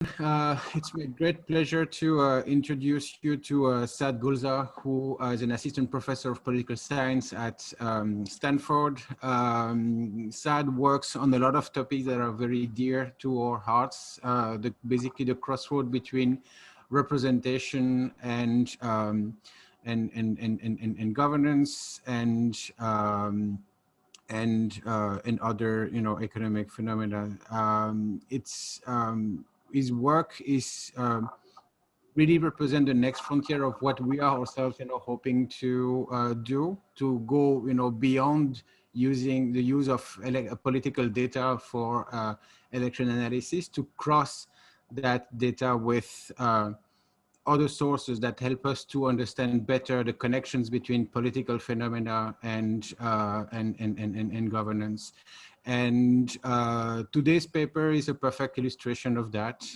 It's a great pleasure to introduce you to Saad Gulzar, who is an assistant professor of political science at Stanford. Saad works on a lot of topics that are very dear to our hearts, basically the crossroad between representation and governance and other economic phenomena. His work is really represent the next frontier of what we are ourselves hoping to do, to go beyond using the use of political data for election analysis, to cross that data with other sources that help us to understand better the connections between political phenomena and governance. And today's paper is a perfect illustration of that.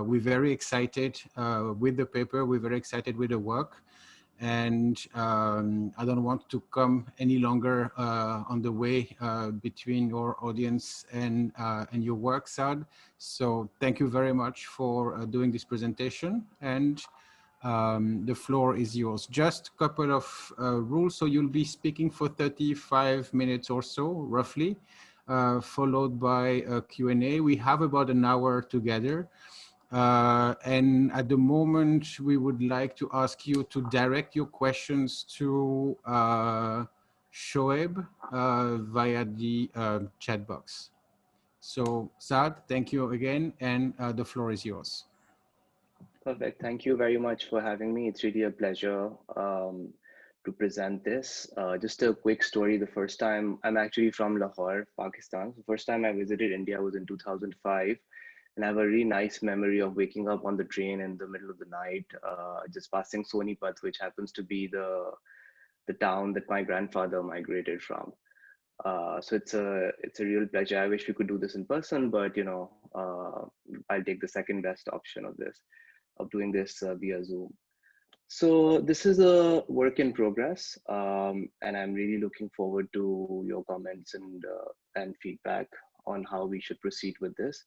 We're very excited with the paper. We're very excited with the work. And I don't want to come any longer on the way between your audience and your work, Saad. So thank you very much for doing this presentation, and the floor is yours. Just a couple of rules. So you'll be speaking for 35 minutes or so, roughly, followed by a Q&A. We have about an hour together. And at the moment, we would like to ask you to direct your questions to Shoaib via the chat box. So Saad, thank you again, and the floor is yours. Perfect. Thank you very much for having me. It's really a pleasure to present this. Just a quick story. The first time, I'm actually from Lahore, Pakistan. The first time I visited India was in 2005. And I have a really nice memory of waking up on the train in the middle of the night, just passing Sonipat, which happens to be the town that my grandfather migrated from. So it's a real pleasure. I wish we could do this in person, but I'll take the second best option of doing this via Zoom. So this is a work in progress, and I'm really looking forward to your comments and feedback on how we should proceed with this.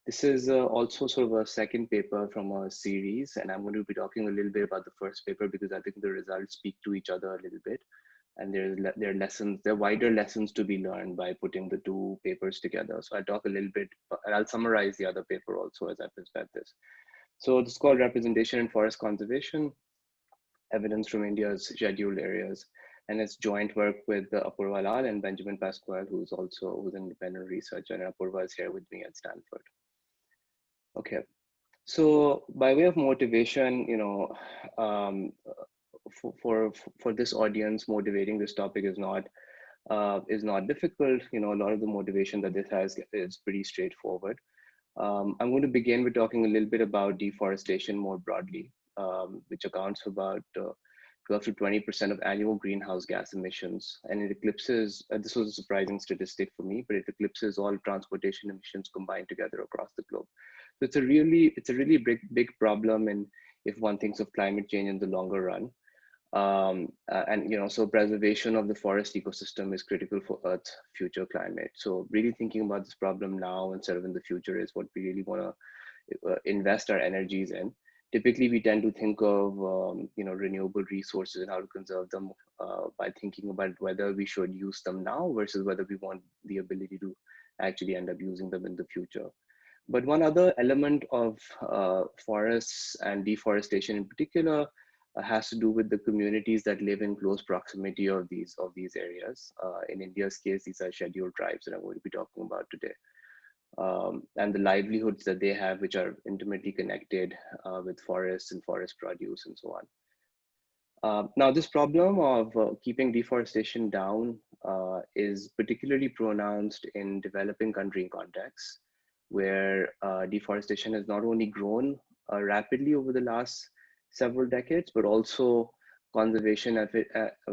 This is also sort of a second paper from a series, and I'm going to be talking a little bit about the first paper because I think the results speak to each other a little bit, and there are wider lessons to be learned by putting the two papers together. So I'll talk a little bit, and I'll summarize the other paper also as I present this. So this is called Representation in Forest Conservation, Evidence from India's Scheduled Areas. And it's joint work with Apurva Lal and Benjamin Pasquale, who's an independent researcher, and Apurva is here with me at Stanford. Okay, so by way of motivation, for this audience, motivating this topic is not difficult. A lot of the motivation that this has is pretty straightforward. I'm going to begin with talking a little bit about deforestation more broadly, which accounts for about 12 to 20% of annual greenhouse gas emissions. And it eclipses, this was a surprising statistic for me, but it eclipses all transportation emissions combined together across the globe. So it's a really big problem, and if one thinks of climate change in the longer run. So preservation of the forest ecosystem is critical for Earth's future climate. So really thinking about this problem now instead of in the future is what we really want to invest our energies in. Typically, we tend to think of renewable resources and how to conserve them by thinking about whether we should use them now versus whether we want the ability to actually end up using them in the future. But one other element of forests and deforestation in particular has to do with the communities that live in close proximity of these areas. In India's case, these are scheduled tribes that I'm going to be talking about today. And the livelihoods that they have, which are intimately connected with forests and forest produce and so on. Now, this problem of keeping deforestation down is particularly pronounced in developing country contexts, where deforestation has not only grown rapidly over the last several decades, but also conservation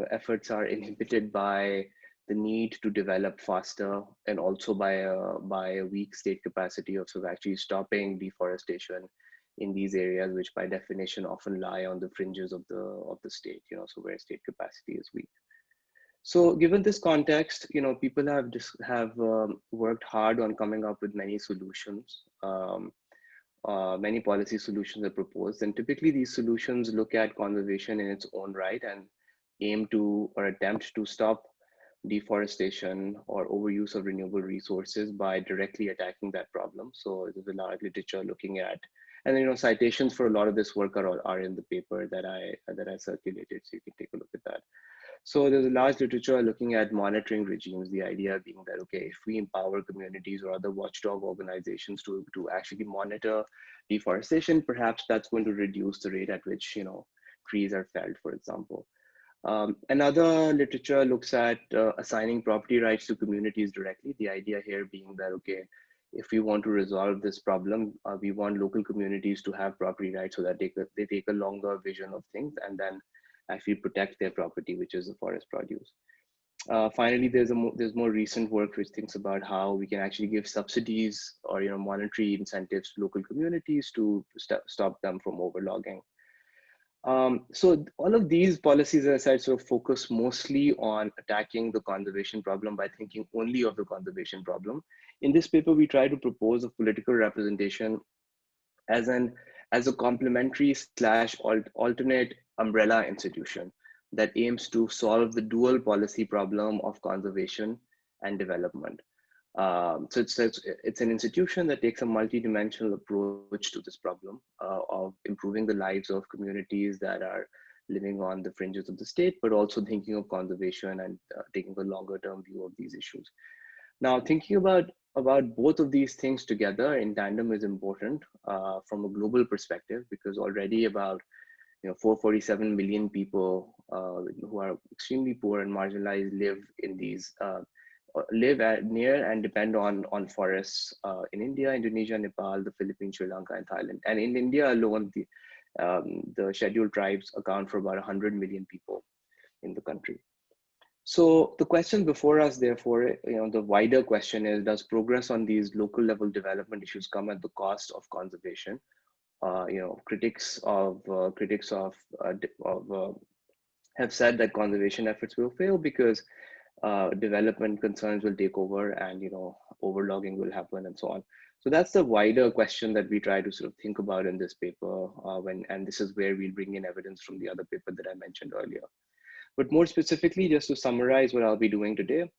efforts are inhibited by the need to develop faster, and also by a weak state capacity of actually stopping deforestation in these areas, which by definition often lie on the fringes of the state, so where state capacity is weak. So given this context, people have worked hard on coming up with many solutions many policy solutions are proposed, and typically these solutions look at conservation in its own right and aim to or attempt to stop deforestation or overuse of renewable resources by directly attacking that problem. So there's a large literature looking at, and citations for a lot of this work are in the paper that I circulated, so you can take a look at that. So there's a large literature looking at monitoring regimes, the idea being that, okay, if we empower communities or other watchdog organizations to actually monitor deforestation, perhaps that's going to reduce the rate at which, trees are felled, for example. Another literature looks at assigning property rights to communities directly. The idea here being that, okay, if we want to resolve this problem, we want local communities to have property rights so that they take a longer vision of things and then actually protect their property, which is the forest produce. Finally, there's more recent work which thinks about how we can actually give subsidies or monetary incentives to local communities to stop them from overlogging. So all of these policies, as I said, sort of focus mostly on attacking the conservation problem by thinking only of the conservation problem. In this paper, we try to propose a political representation as a complementary slash alternate umbrella institution that aims to solve the dual policy problem of conservation and development. So it's an institution that takes a multidimensional approach to this problem of improving the lives of communities that are living on the fringes of the state, but also thinking of conservation and taking a longer term view of these issues. Now, thinking about both of these things together in tandem is important from a global perspective, because already about 447 million people who are extremely poor and marginalized live in these near and depend on forests in India, Indonesia, Nepal, the Philippines, Sri Lanka, and Thailand. And in India alone, the scheduled tribes account for about 100 million people in the country. So the question before us, therefore, the wider question is: does progress on these local level development issues come at the cost of conservation? Critics have said that conservation efforts will fail because development concerns will take over and overlogging will happen and so on. So that's the wider question that we try to sort of think about in this paper and this is where we'll bring in evidence from the other paper that I mentioned earlier. But more specifically, just to summarize what I'll be doing today,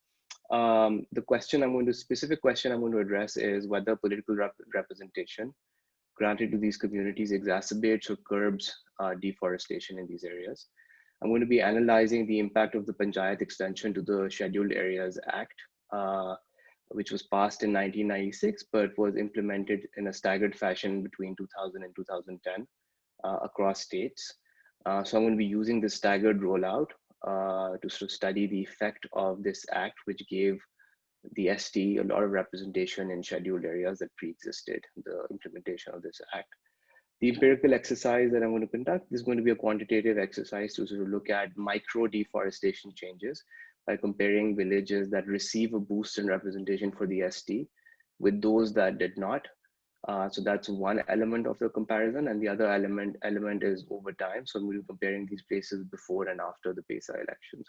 specific question I'm going to address is whether political representation granted to these communities exacerbates or curbs deforestation in these areas. I'm going to be analyzing the impact of the Panchayat extension to the Scheduled Areas Act, which was passed in 1996, but was implemented in a staggered fashion between 2000 and 2010 across states. So I'm going to be using this staggered rollout to sort of study the effect of this act, which gave the ST a lot of representation in scheduled areas that pre-existed the implementation of this act. The empirical exercise that I'm going to conduct is going to be a quantitative exercise to sort of look at micro deforestation changes by comparing villages that receive a boost in representation for the ST with those that did not. So that's one element of the comparison, and the other element is over time. So I'm going to be comparing these places before and after the PESA elections.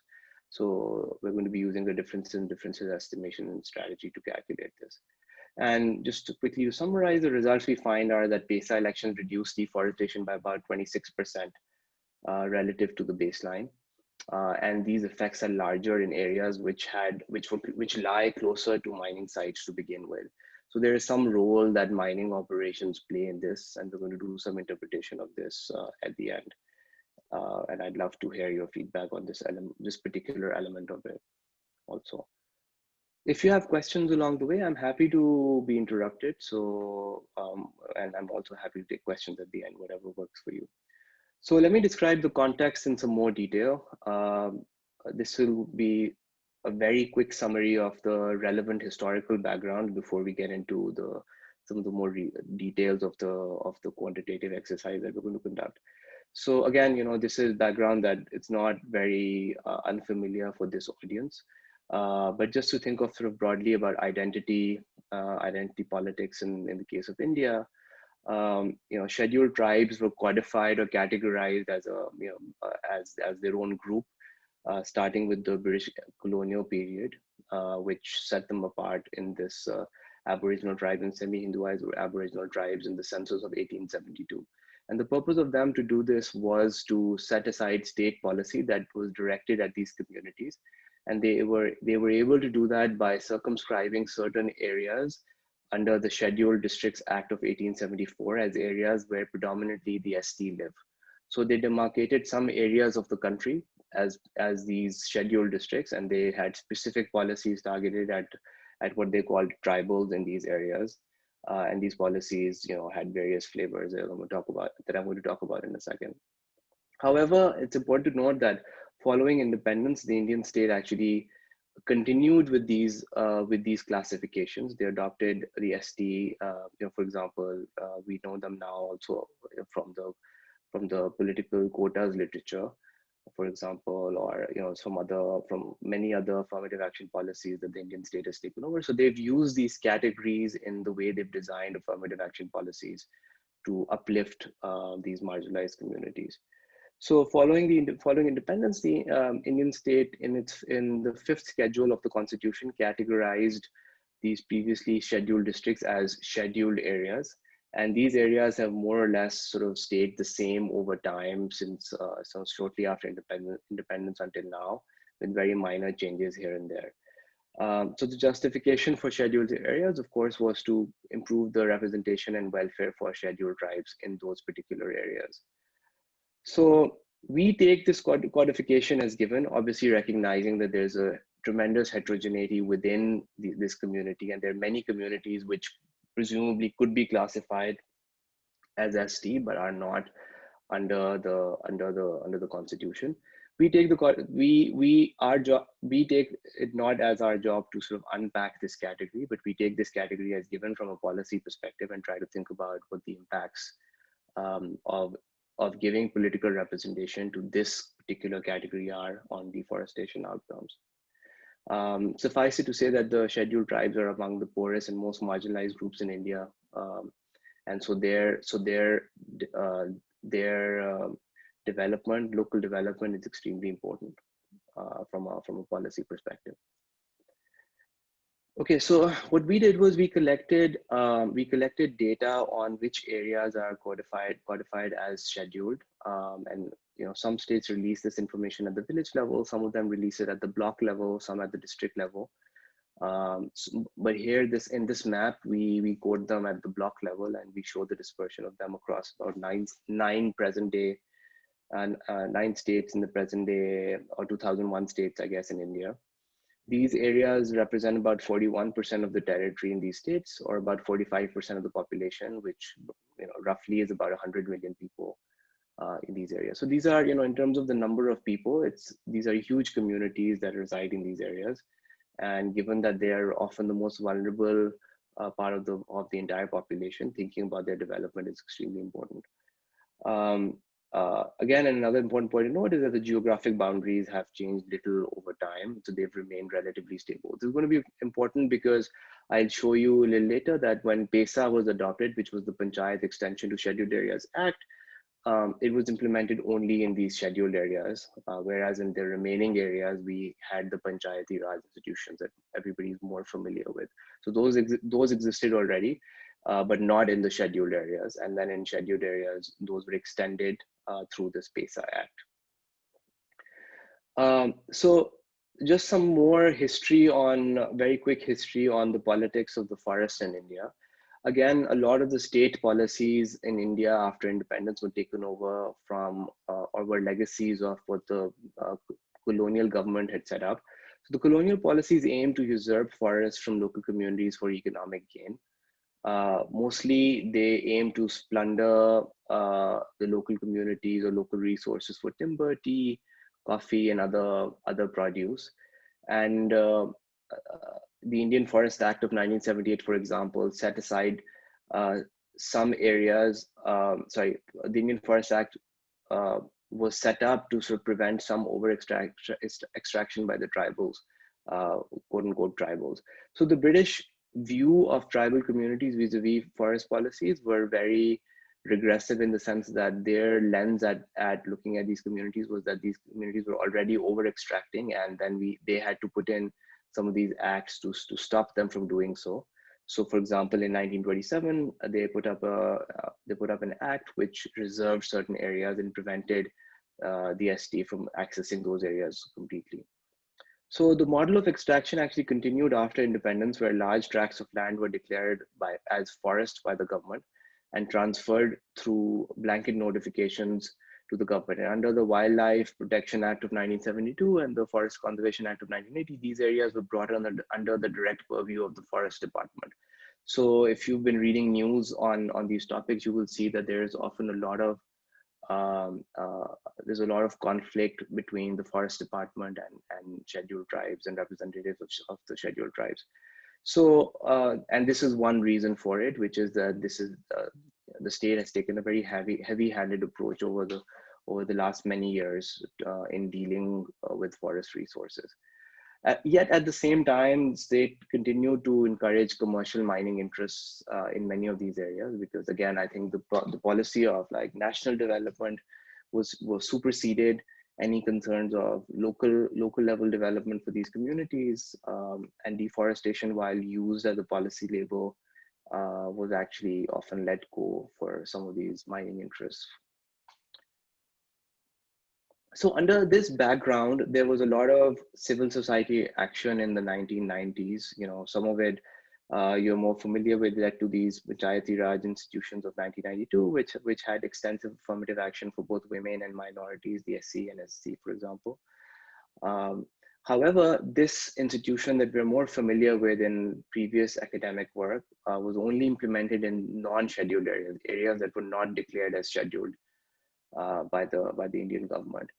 So we're going to be using the differences estimation and strategy to calculate this. And just to quickly summarize, the results we find are that PESA elections reduced deforestation by about 26% relative to the baseline. And these effects are larger in areas which lie closer to mining sites to begin with. So there is some role that mining operations play in this, and we're going to do some interpretation of this at the end. And I'd love to hear your feedback on this particular element of it also. If you have questions along the way, I'm happy to be interrupted. So, and I'm also happy to take questions at the end, whatever works for you. So let me describe the context in some more detail. This will be a very quick summary of the relevant historical background before we get into some of the more details of the quantitative exercise that we're going to conduct. So again, this is background that it's not very unfamiliar for this audience. But just to think of sort of broadly about identity politics in the case of India, scheduled tribes were codified or categorized as as their own group, starting with the British colonial period, which set them apart in this Aboriginal tribes and semi-Hinduized Aboriginal tribes in the census of 1872. And the purpose of them to do this was to set aside state policy that was directed at these communities. And they were able to do that by circumscribing certain areas under the Scheduled Districts Act of 1874 as areas where predominantly the ST live. So they demarcated some areas of the country as these scheduled districts, and they had specific policies targeted at what they called tribals in these areas. And these policies, had various flavors that I'm going to talk about in a second. However, it's important to note that following independence, the Indian state actually continued with these classifications. They adopted the ST. For example, we know them now also from the political quotas literature, for example, or from many other affirmative action policies that the Indian state has taken over. So they've used these categories in the way they've designed affirmative action policies to uplift these marginalized communities. So following independence, the Indian state in the fifth schedule of the constitution categorized these previously scheduled districts as scheduled areas. And these areas have more or less sort of stayed the same over time since shortly after independence until now, with very minor changes here and there. So the justification for scheduled areas, of course, was to improve the representation and welfare for scheduled tribes in those particular areas. So we take this codification as given, obviously recognizing that there's a tremendous heterogeneity within this community, and there are many communities which presumably could be classified as ST but are not under the constitution. We take we take it not as our job to sort of unpack this category, but we take this category as given from a policy perspective and try to think about what the impacts of giving political representation to this particular category are on deforestation outcomes. Suffice it to say that the scheduled tribes are among the poorest and most marginalized groups in India, and so their development, local development, is extremely important from a policy perspective. Okay, so what we did was we collected data on which areas are codified as scheduled, and some states release this information at the village level, some of them release it at the block level, some at the district level. But here, in this map, we code them at the block level, and we show the dispersion of them across about nine present day and 9 states in the present day, or 2001 states, I guess, in India. These areas represent about 41% of the territory in these states, or about 45% of the population, which roughly is about 100 million people in these areas. So these are, in terms of the number of people, these are huge communities that reside in these areas. And given that they are often the most vulnerable part of the entire population, thinking about their development is extremely important. Again, another important point to note is that the geographic boundaries have changed little over time, so they've remained relatively stable. This is going to be important because I'll show you a little later that when PESA was adopted, which was the Panchayat Extension to Scheduled Areas Act, it was implemented only in these scheduled areas, whereas in the remaining areas, we had the Panchayati Raj institutions that everybody's more familiar with. So those existed already, but not in the scheduled areas. And then in scheduled areas, those were extended through this PESA Act. So just some more history very quick history on the politics of the forest in India. Again, a lot of the state policies in India after independence were taken over from, or were legacies of what the colonial government had set up. So the colonial policies aim to usurp forests from local communities for economic gain. Mostly they aim to plunder the local communities or local resources for timber, tea, coffee, and other produce. And the Indian Forest Act of 1978, for example, set aside some areas. The Indian Forest Act was set up to sort of prevent some extraction by the tribals, quote unquote tribals. So the British view of tribal communities vis-a-vis forest policies were very regressive in the sense that their lens at looking at these communities was that these communities were already over extracting, and then they had to put in some of these acts to stop them from doing so. So, for example, in 1927, they put up an act which reserved certain areas and prevented the ST from accessing those areas completely. So the model of extraction actually continued after independence, where large tracts of land were declared as forest by the government and transferred through blanket notifications to the government. And under the Wildlife Protection Act of 1972 and the Forest Conservation Act of 1980, these areas were brought under the direct purview of the Forest Department. So if you've been reading news on these topics, you will see that there is often a lot of there's a lot of conflict between the forest department and scheduled tribes and representatives of the scheduled tribes. So, and this is one reason for it, which is that the state has taken a very heavy-handed approach over the last many years in dealing with forest resources. Yet at the same time, the state continued to encourage commercial mining interests in many of these areas, because again, I think the policy of like national development was superseded any concerns of local level development for these communities, and deforestation, while used as a policy label, was actually often let go for some of these mining interests. So under this background, there was a lot of civil society action in the 1990s. You know, some of it you're more familiar with, led to these Panchayati Raj institutions of 1992, which had extensive affirmative action for both women and minorities, the SC and SC, for example. However, this institution that we're more familiar with in previous academic work was only implemented in non-scheduled areas that were not declared as scheduled by the Indian government.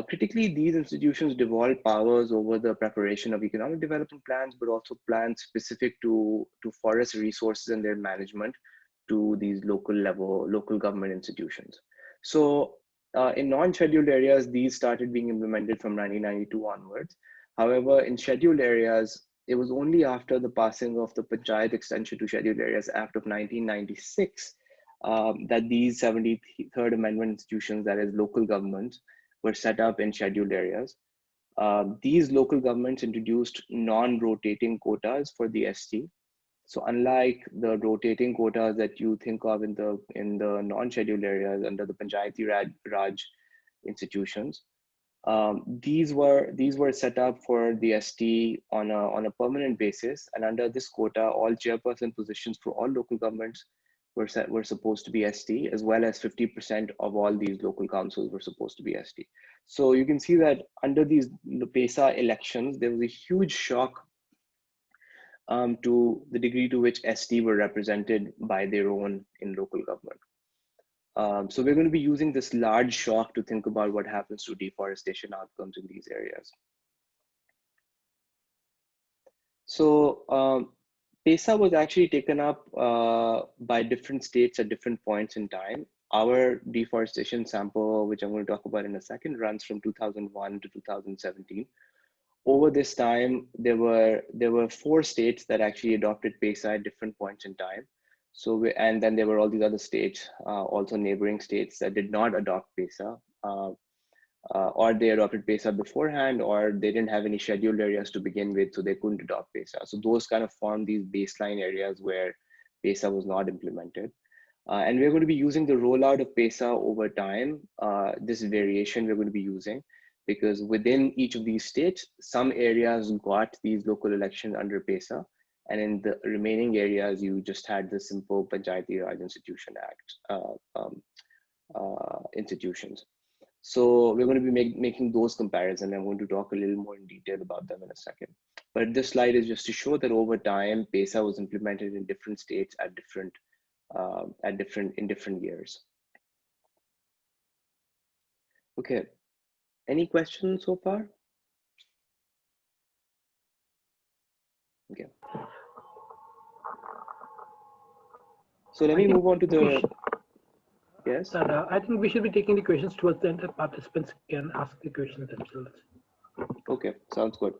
Critically, these institutions devolved powers over the preparation of economic development plans, but also plans specific to forest resources and their management to these local government institutions. So in non-scheduled areas, these started being implemented from 1992 onwards. However, in scheduled areas, it was only after the passing of the Panchayat Extension to Scheduled Areas Act of 1996 that these 73rd Amendment institutions, that is local governments, were set up in scheduled areas. These local governments introduced non-rotating quotas for the ST. So unlike the rotating quotas that you think of in the non-scheduled areas under the Panchayati Raj institutions, these were set up for the ST on a permanent basis, and under this quota, all chairperson positions for all local governments were supposed to be ST, as well as 50% of all these local councils were supposed to be ST. So you can see that under these PESA elections, there was a huge shock to the degree to which ST were represented by their own in local government. So we're going to be using this large shock to think about what happens to deforestation outcomes in these areas. So PESA was actually taken up by different states at different points in time. Our deforestation sample, which I'm going to talk about in a second, runs from 2001 to 2017. Over this time, there were 4 states that actually adopted PESA at different points in time. So and then there were all these other states, also neighboring states, that did not adopt PESA. Or they adopted PESA beforehand, or they didn't have any scheduled areas to begin with, so they couldn't adopt PESA. So those kind of form these baseline areas where PESA was not implemented. And we're going to be using the rollout of PESA over time, this variation we're going to be using, because within each of these states, some areas got these local elections under PESA, and in the remaining areas, you just had the simple Panchayati Raj Institution Act institutions. So we're going to be making those comparisons. I'm going to talk a little more in detail about them in a second. But this slide is just to show that over time, PESA was implemented in different states at different years. Okay, any questions so far? Okay. So let me move on to the. Yes. I think we should be taking the questions towards the end. The participants can ask the questions themselves. Okay, sounds good.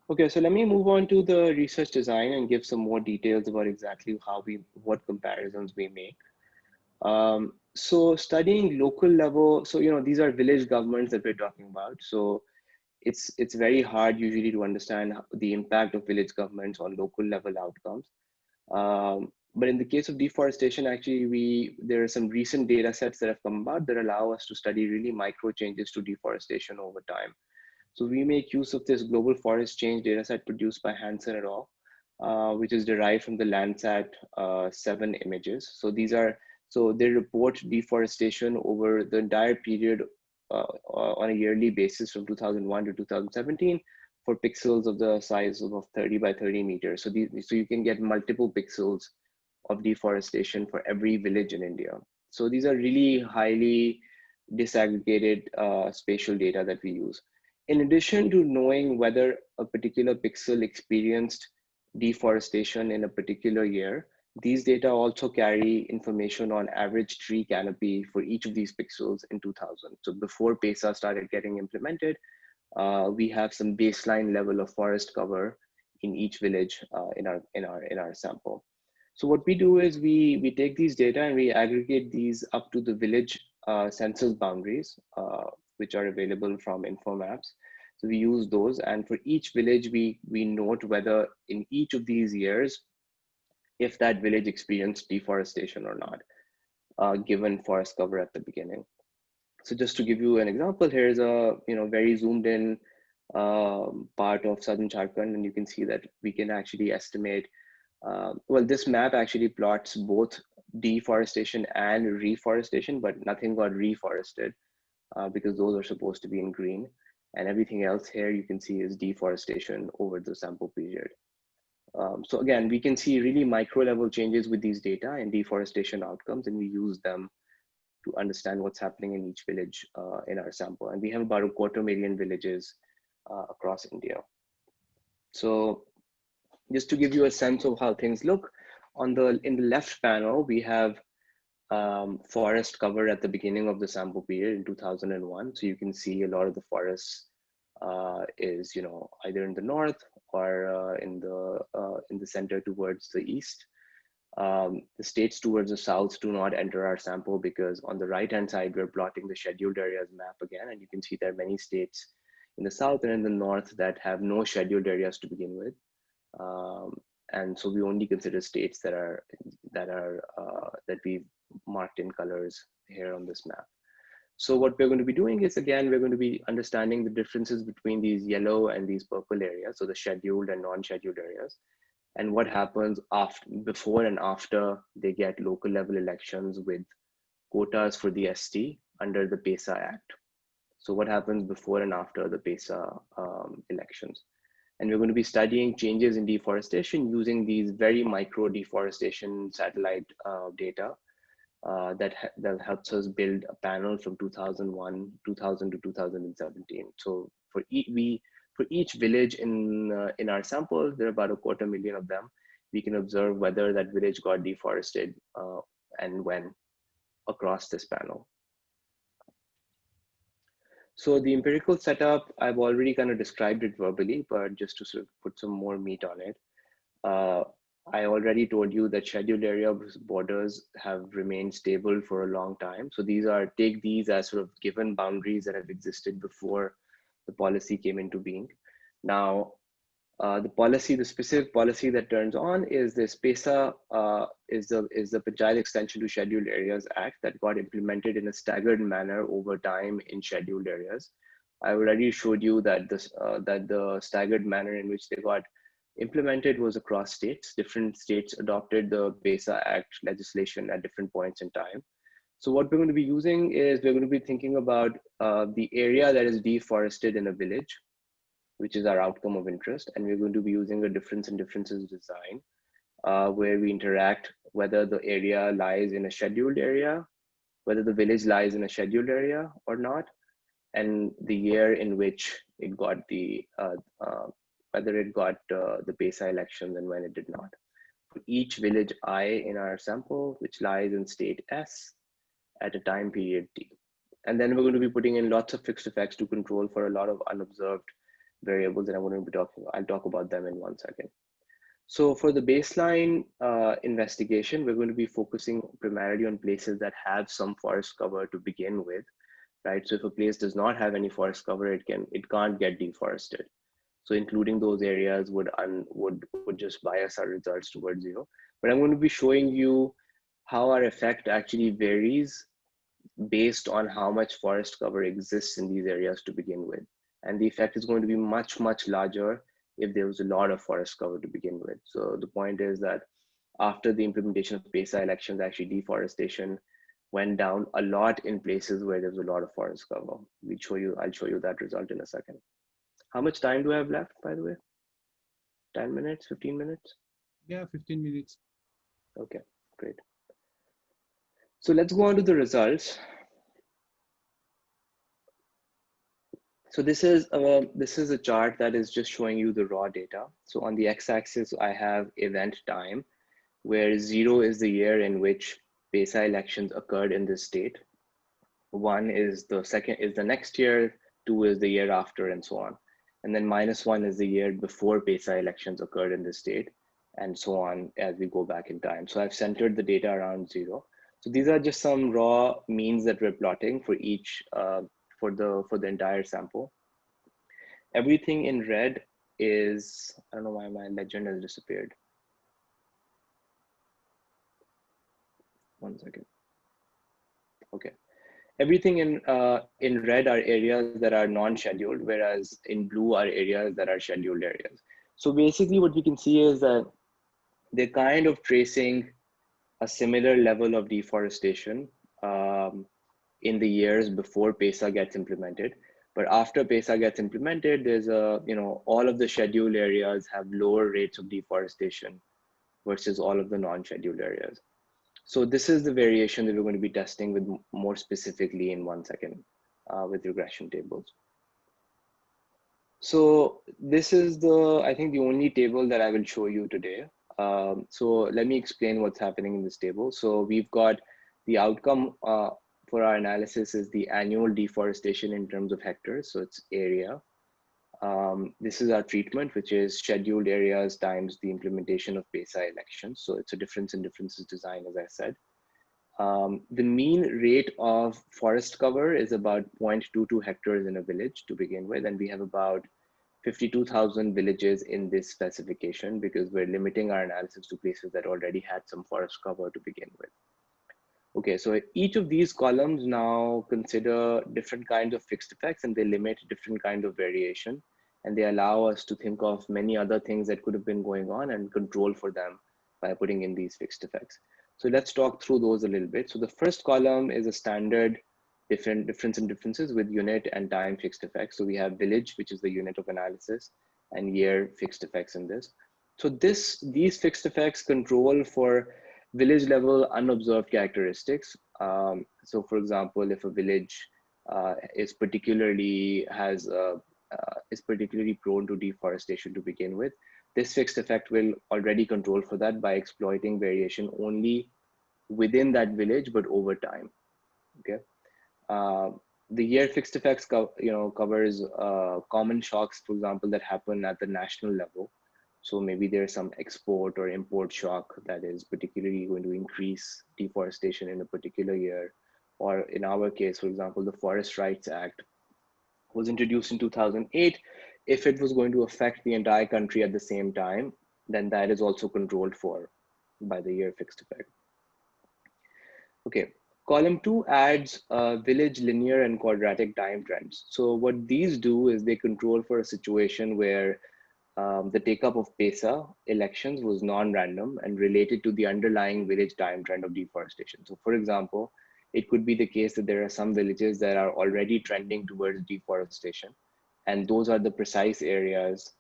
Okay, so let me move on to the research design and give some more details about exactly what comparisons we make. So studying local level, so these are village governments that we're talking about. So it's very hard usually to understand the impact of village governments on local level outcomes. But in the case of deforestation, actually, there are some recent data sets that have come about that allow us to study really micro changes to deforestation over time. So we make use of this global forest change dataset produced by Hansen et al., which is derived from the Landsat 7 images. So they report deforestation over the entire period on a yearly basis from 2001 to 2017 for pixels of the size of 30 by 30 meters. So you can get multiple pixels of deforestation for every village in India. So these are really highly disaggregated spatial data that we use. In addition to knowing whether a particular pixel experienced deforestation in a particular year, these data also carry information on average tree canopy for each of these pixels in 2000. So before PESA started getting implemented, we have some baseline level of forest cover in each village in our sample. So what we do is we take these data and we aggregate these up to the village census boundaries, which are available from InfoMaps. So we use those, and for each village, we note whether in each of these years, if that village experienced deforestation or not, given forest cover at the beginning. So just to give you an example, here's a very zoomed in part of southern Jharkhand, and you can see that we can actually estimate. Well, this map actually plots both deforestation and reforestation, but nothing got reforested because those are supposed to be in green. And everything else here you can see is deforestation over the sample period. So again, we can see really micro level changes with these data and deforestation outcomes, and we use them to understand what's happening in each village in our sample. And we have about 250,000 villages across India. So just to give you a sense of how things look, in the left panel, we have forest cover at the beginning of the sample period in 2001. So you can see a lot of the forests is either in the north or in the center towards the east. The states towards the south do not enter our sample because on the right hand side we're plotting the scheduled areas map again, and you can see there are many states in the south and in the north that have no scheduled areas to begin with. And so we only consider states that we've marked in colors here on this map. So what we're going to be doing is, again, we're going to be understanding the differences between these yellow and these purple areas, so the scheduled and non-scheduled areas, and what happens before and after they get local level elections with quotas for the ST under the PESA Act. So what happens before and after the PESA elections. And we're going to be studying changes in deforestation using these very micro deforestation satellite data that helps us build a panel from 2000 to 2017. So for each village in our sample, there are about 250,000 of them. We can observe whether that village got deforested and when across this panel. So the empirical setup, I've already kind of described it verbally, but just to sort of put some more meat on it. I already told you that scheduled area borders have remained stable for a long time. So take these as sort of given boundaries that have existed before the policy came into being. Now, the specific policy that turns on is this PESA, is the Panchayat Extension to Scheduled Areas Act that got implemented in a staggered manner over time in scheduled areas. I already showed you that the staggered manner in which they got implemented was across states. Different states adopted the PESA Act legislation at different points in time. So what we're going to be using is we're going to be thinking about the area that is deforested in a village, which is our outcome of interest. And we're going to be using a difference in differences design, where we interact whether the area lies in a scheduled area, whether the village lies in a scheduled area or not, and the year in which it got whether it got the PESA elections and when it did not. For each village I in our sample, which lies in state S at a time period T. And then we're going to be putting in lots of fixed effects to control for a lot of unobserved variables, and I'll talk about them in 1 second. So for the baseline investigation, we're going to be focusing primarily on places that have some forest cover to begin with, right? So if a place does not have any forest cover, it can't get deforested. So including those areas would just bias our results towards 0. but I'm going to be showing you how our effect actually varies based on how much forest cover exists in these areas to begin with. And the effect is going to be much, much larger if there was a lot of forest cover to begin with. So the point is that after the implementation of PESA elections, actually deforestation went down a lot in places where there was a lot of forest cover. I'll show you that result in a second. How much time do I have left, by the way? 10 minutes, 15 minutes? Yeah, 15 minutes. Okay, great. So let's go on to the results. So this is a chart that is just showing you the raw data. So on the x-axis, I have event time, where 0 is the year in which PESA elections occurred in this state. 1 is the next year, 2 is the year after, and so on. And then -1 is the year before PESA elections occurred in this state, and so on as we go back in time. So I've centered the data around 0. So these are just some raw means that we're plotting for each for the entire sample. Everything in red is, I don't know why my legend has disappeared. One second. Okay. Everything in red are areas that are non-scheduled, whereas in blue are areas that are scheduled areas. So basically what we can see is that they're kind of tracing a similar level of deforestation in the years before PESA gets implemented. But after PESA gets implemented, there's all of the scheduled areas have lower rates of deforestation versus all of the non-scheduled areas. So this is the variation that we're going to be testing with more specifically in 1 second with regression tables. So this is I think the only table that I will show you today. So let me explain what's happening in this table. So we've got the outcome for our analysis is the annual deforestation in terms of hectares. So it's area. This is our treatment, which is scheduled areas times the implementation of PESA elections. So it's a difference in differences design, as I said. The mean rate of forest cover is about 0.22 hectares in a village to begin with. And we have about 52,000 villages in this specification because we're limiting our analysis to places that already had some forest cover to begin with. Okay, so each of these columns now consider different kinds of fixed effects and they limit different kinds of variation. And they allow us to think of many other things that could have been going on and control for them by putting in these fixed effects. So let's talk through those a little bit. So the first column is a standard difference in differences with unit and time fixed effects. So we have village, which is the unit of analysis, and year fixed effects in this. So these fixed effects control for village level unobserved characteristics. So for example, if a village is particularly prone to deforestation to begin with, this fixed effect will already control for that by exploiting variation only within that village, but over time. Okay. The year fixed effects covers common shocks, for example, that happen at the national level. So maybe there's some export or import shock that is particularly going to increase deforestation in a particular year. Or in our case, for example, the Forest Rights Act was introduced in 2008. If it was going to affect the entire country at the same time, then that is also controlled for by the year fixed effect. Okay, column 2 adds village linear and quadratic time trends. So what these do is they control for a situation where the take-up of PESA elections was non-random and related to the underlying village time trend of deforestation. So for example, it could be the case that there are some villages that are already trending towards deforestation. And those are the precise areas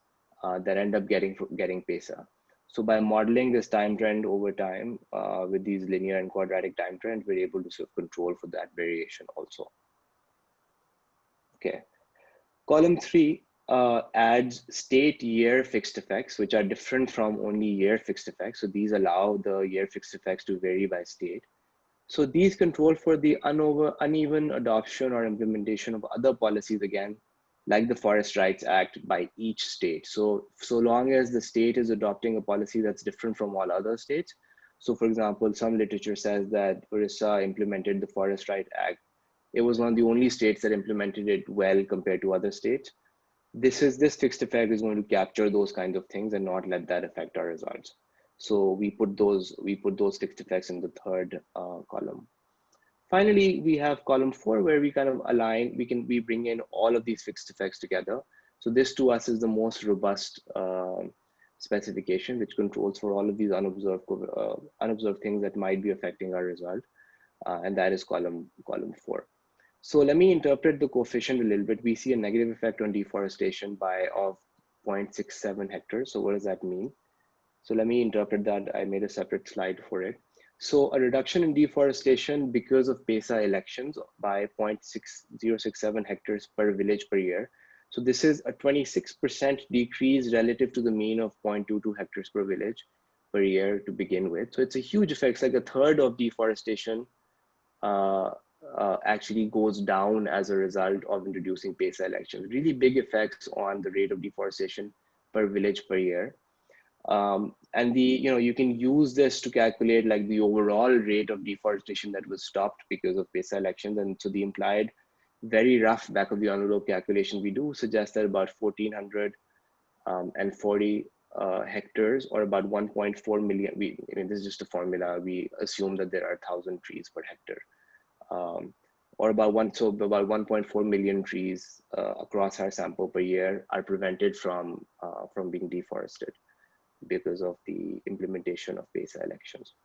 that end up getting PESA. So by modeling this time trend over time with these linear and quadratic time trends, we're able to sort of control for that variation also. Okay, column 3 adds state year fixed effects, which are different from only year fixed effects. So these allow the year fixed effects to vary by state. So these control for the uneven adoption or implementation of other policies, again, like the Forest Rights Act by each state. So long as the state is adopting a policy that's different from all other states. So for example, some literature says that Orissa implemented the Forest Rights Act. It was one of the only states that implemented it well compared to other states. This fixed effect is going to capture those kinds of things and not let that affect our results. So we put those fixed effects in the third column. Finally, we have column 4 where we kind of align, we bring in all of these fixed effects together. So this to us is the most robust specification, which controls for all of these unobserved things that might be affecting our result. And that is column 4. So let me interpret the coefficient a little bit. We see a negative effect on deforestation of 0.67 hectares. So what does that mean? So let me interpret that. I made a separate slide for it. So a reduction in deforestation because of PESA elections by 0.6067 hectares per village per year. So this is a 26% decrease relative to the mean of 0.22 hectares per village per year to begin with. So it's a huge effect. It's like a third of deforestation actually goes down as a result of introducing PESA elections. Really big effects on the rate of deforestation per village per year. And you can use this to calculate like the overall rate of deforestation that was stopped because of PESA elections. And so the implied very rough back of the envelope calculation we do suggest that about 1,440 hectares, or about 1.4 million. This is just a formula. We assume that there are 1,000 trees per hectare, or about 1.4 million trees across our sample per year are prevented from being deforested because of the implementation of PESA elections.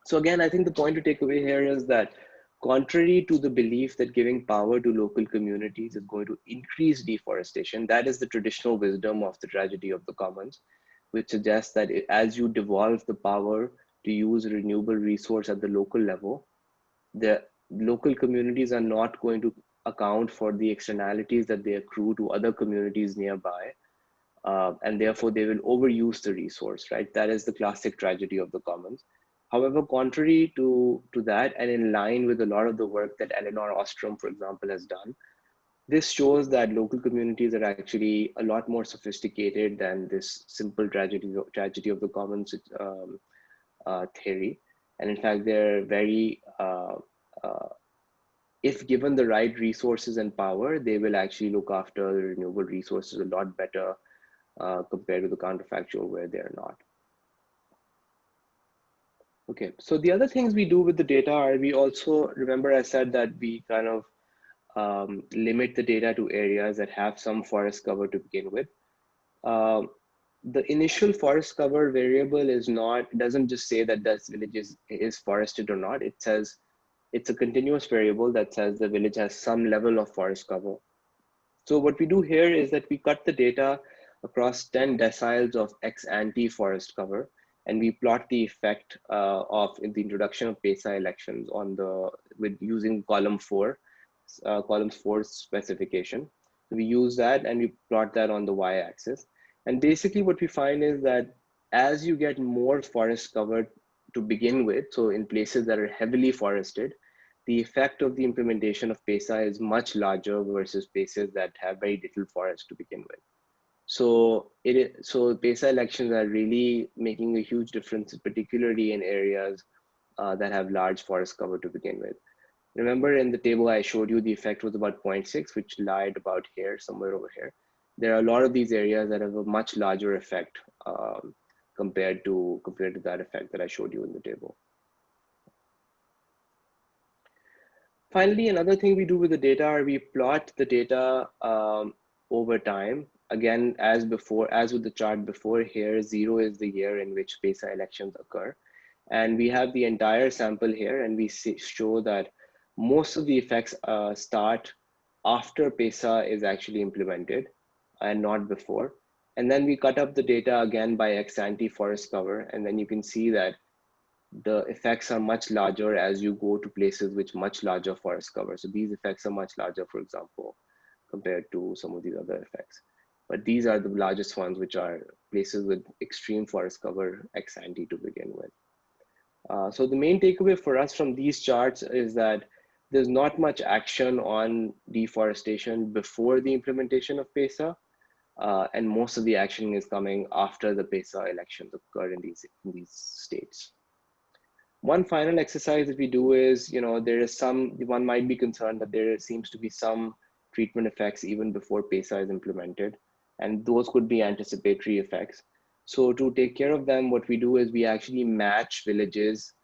So again, I think the point to take away here is that contrary to the belief that giving power to local communities is going to increase deforestation, that is the traditional wisdom of the tragedy of the commons, which suggests that as you devolve the power to use a renewable resource at the local level, the local communities are not going to account for the externalities that they accrue to other communities nearby. And therefore they will overuse the resource, right? That is the classic tragedy of the commons. However, contrary to that, and in line with a lot of the work that Eleanor Ostrom, for example, has done, this shows that local communities are actually a lot more sophisticated than this simple tragedy of the commons theory. And in fact, they're very, if given the right resources and power, they will actually look after the renewable resources a lot better compared to the counterfactual where they're not. Okay, so the other things we do with the data are we also, remember I said that we kind of limit the data to areas that have some forest cover to begin with. The initial forest cover variable doesn't just say that this village is forested or not. It says it's a continuous variable that says the village has some level of forest cover. So what we do here is that we cut the data across 10 deciles of ex-ante forest cover, and we plot the effect of the introduction of PESA elections using column 4 specification. So we use that and we plot that on the y-axis. And basically what we find is that as you get more forest cover to begin with, so in places that are heavily forested, the effect of the implementation of PESA is much larger versus places that have very little forest to begin with. So PESA elections are really making a huge difference, particularly in areas that have large forest cover to begin with. Remember in the table I showed you, the effect was about 0.6, which lied about here, somewhere over here. There are a lot of these areas that have a much larger effect compared to that effect that I showed you in the table. Finally, another thing we do with the data are we plot the data over time. Again, as with the chart before, here 0 is the year in which PESA elections occur. And we have the entire sample here, and we show that most of the effects start after PESA is actually implemented and not before. And then we cut up the data again by ex-ante forest cover, and then you can see that the effects are much larger as you go to places with much larger forest cover. So these effects are much larger, for example, compared to some of these other effects. But these are the largest ones, which are places with extreme forest cover ex ante to begin with. So the main takeaway for us from these charts is that there's not much action on deforestation before the implementation of PESA. And most of the action is coming after the PESA elections occur in these states. One final exercise that we do is, one might be concerned that there seems to be some treatment effects even before PESA is implemented, and those could be anticipatory effects. So to take care of them, what we do is we actually match villages,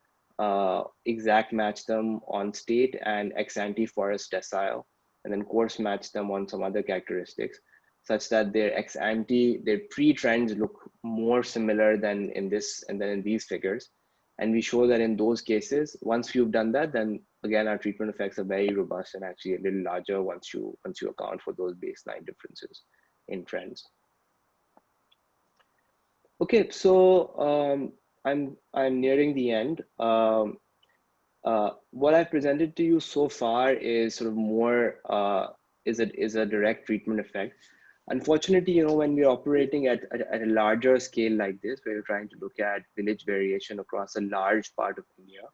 exact match them on state and ex-ante forest decile, and then coarse match them on some other characteristics, such that their ex-ante, their pre-trends look more similar than in this and then in these figures. And we show that in those cases, once you've done that, then again, our treatment effects are very robust and actually a little larger once you account for those baseline differences in trends. Okay, so I'm nearing the end. What I've presented to you so far is sort of more is a direct treatment effect. Unfortunately, when we're operating at a larger scale like this, where we're trying to look at village variation across a large part of India,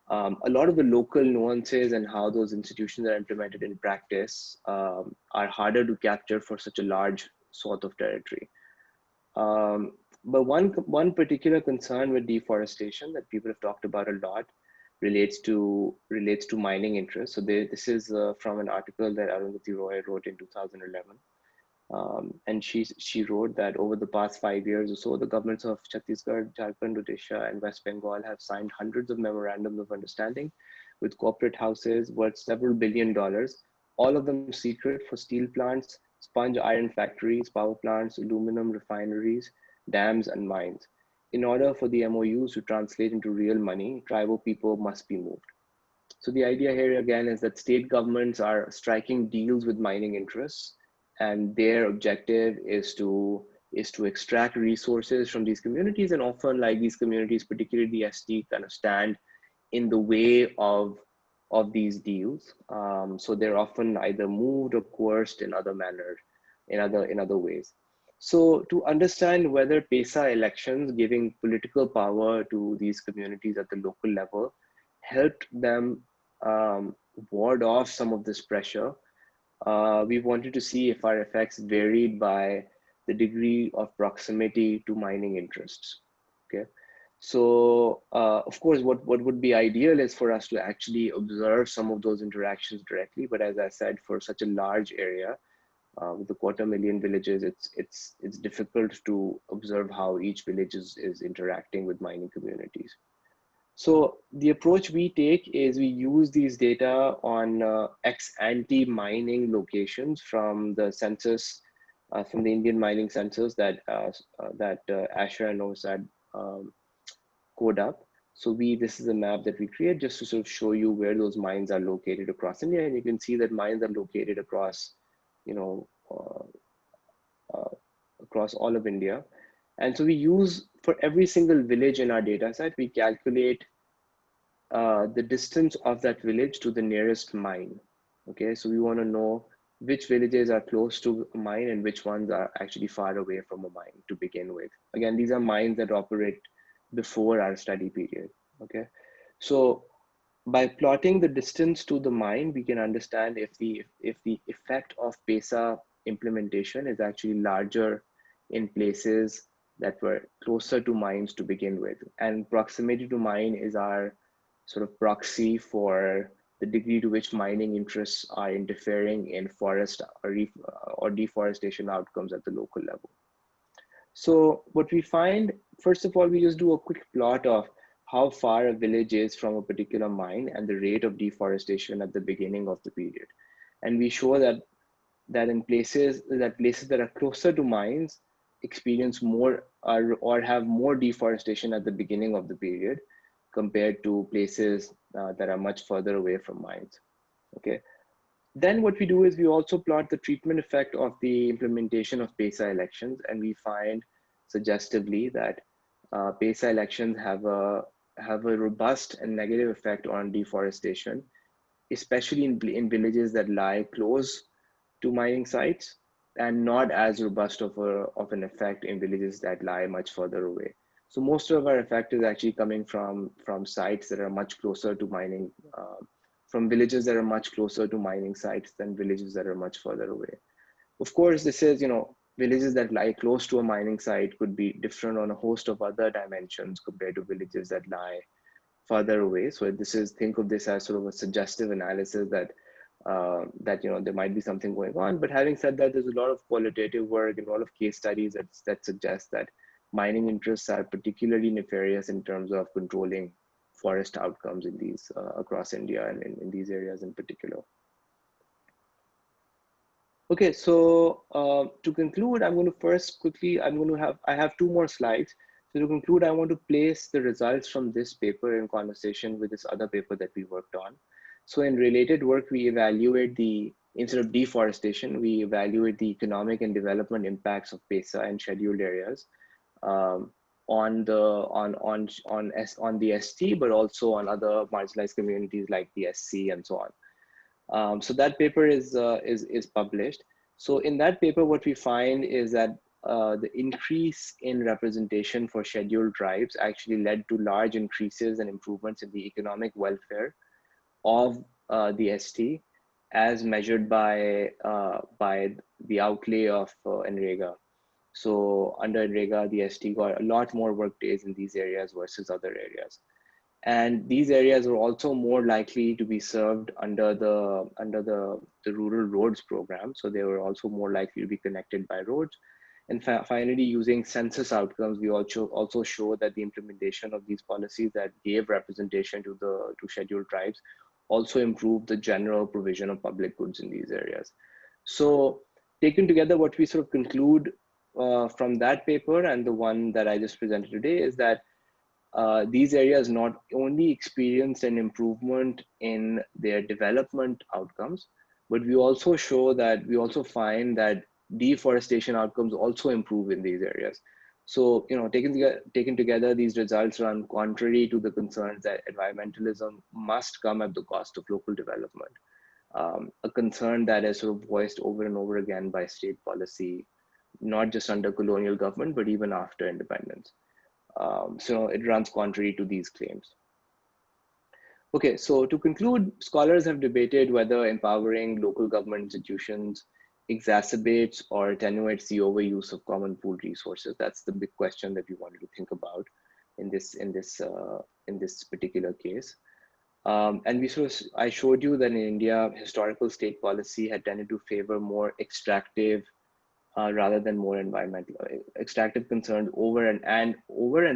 a lot of the local nuances and how those institutions are implemented in practice are harder to capture for such a large swath of territory. But one particular concern with deforestation that people have talked about a lot relates to mining interests. So this is from an article that Arundhati Roy wrote in 2011. And she wrote that over the past 5 years or so, the governments of Chhattisgarh, Jharkhand, Odisha, and West Bengal have signed hundreds of memorandums of understanding with corporate houses worth several $1 billion, all of them secret, for steel plants, sponge iron factories, power plants, aluminum refineries, dams, and mines. In order for the MOUs to translate into real money, tribal people must be moved. So the idea here again is that state governments are striking deals with mining interests, and their objective is to extract resources from these communities, and often, like, these communities, particularly the ST, kind of stand in the way of these deals. So they're often either moved or coerced in other manners, in other ways. So to understand whether PESA elections, giving political power to these communities at the local level, helped them ward off some of this pressure, we wanted to see if our effects varied by the degree of proximity to mining interests. Okay, so of course, what would be ideal is for us to actually observe some of those interactions directly. But as I said, for such a large area, with a 250,000 villages, it's difficult to observe how each village is interacting with mining communities. So the approach we take is we use these data on ex-ante mining locations from the census, from the Indian mining census that Asher and Osad code up. So this is a map that we create just to sort of show you where those mines are located across India, and you can see that mines are located across, across all of India. And so we use, for every single village in our data set, we calculate the distance of that village to the nearest mine. Okay, so we want to know which villages are close to a mine and which ones are actually far away from a mine to begin with. Again, these are mines that operate before our study period. Okay, so by plotting the distance to the mine, we can understand if the effect of PESA implementation is actually larger in places that were closer to mines to begin with. And proximity to mine is our sort of proxy for the degree to which mining interests are interfering in forest or deforestation outcomes at the local level. So what we find, first of all, we just do a quick plot of how far a village is from a particular mine and the rate of deforestation at the beginning of the period. And we show that in places that are closer to mines experience more or have more deforestation at the beginning of the period compared to places that are much further away from mines. Okay. Then what we do is we also plot the treatment effect of the implementation of PESA elections, and we find suggestively that PESA elections have a robust and negative effect on deforestation, especially in villages that lie close to mining sites, and not as robust of an effect in villages that lie much further away. So most of our effect is actually coming from sites that are much closer to mining, from villages that are much closer to mining sites than villages that are much further away. Of course, this is, villages that lie close to a mining site could be different on a host of other dimensions compared to villages that lie further away. So think of this as sort of a suggestive analysis that there might be something going on. But having said that, there's a lot of qualitative work and a lot of case studies that suggest that mining interests are particularly nefarious in terms of controlling forest outcomes in these across India and in these areas in particular. Okay, so to conclude, I'm going to first quickly, I have 2 more slides. So to conclude, I want to place the results from this paper in conversation with this other paper that we worked on. So in related work, we evaluate instead of deforestation, we evaluate the economic and development impacts of PESA and scheduled areas on the ST, but also on other marginalized communities like the SC and so on. So that paper is published. So in that paper, what we find is that the increase in representation for scheduled tribes actually led to large increases and improvements in the economic welfare of the ST, as measured by the outlay of NREGA. So under NREGA, the ST got a lot more work days in these areas versus other areas. And these areas are also more likely to be served under the rural roads program. So they were also more likely to be connected by roads. And finally, using census outcomes, we also show that the implementation of these policies that gave representation to scheduled tribes also improved the general provision of public goods in these areas. So taken together, what we sort of conclude from that paper and the one that I just presented today is that these areas not only experienced an improvement in their development outcomes, but we also find that deforestation outcomes also improve in these areas. So, taken together, these results run contrary to the concerns that environmentalism must come at the cost of local development, a concern that is sort of voiced over and over again by state policy, not just under colonial government, but even after independence. So it runs contrary to these claims. Okay, so to conclude, scholars have debated whether empowering local government institutions exacerbates or attenuates the overuse of common pooled resources. That's the big question that we wanted to think about in this particular case. And I showed you that in India, historical state policy had tended to favor more extractive rather than more environmental, extractive concerns over and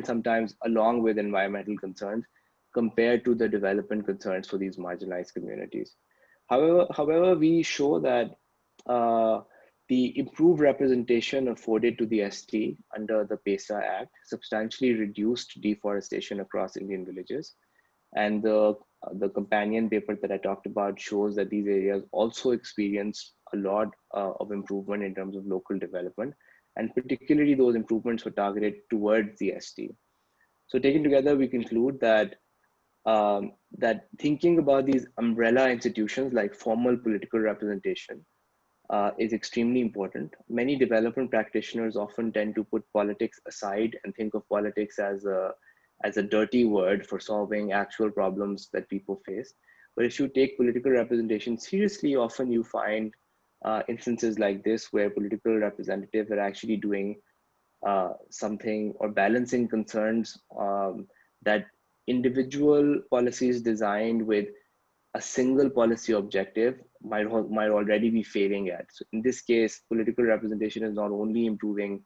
sometimes along with environmental concerns compared to the development concerns for these marginalized communities. However, we show that the improved representation afforded to the ST under the PESA Act substantially reduced deforestation across Indian villages. And the companion paper that I talked about shows that these areas also experienced a lot of improvement in terms of local development, and particularly those improvements were targeted towards the ST. So taken together, we conclude that that thinking about these umbrella institutions like formal political representation is extremely important. Many development practitioners often tend to put politics aside and think of politics as a dirty word for solving actual problems that people face. But if you take political representation seriously, often you find instances like this where political representatives are actually doing something or balancing concerns that individual policies designed with a single policy objective might already be failing at. So in this case, political representation is not only improving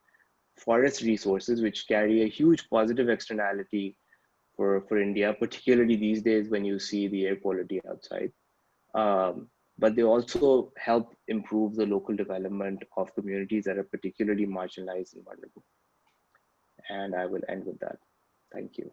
forest resources, which carry a huge positive externality for India, particularly these days when you see the air quality outside. But they also help improve the local development of communities that are particularly marginalized and vulnerable. And I will end with that. Thank you.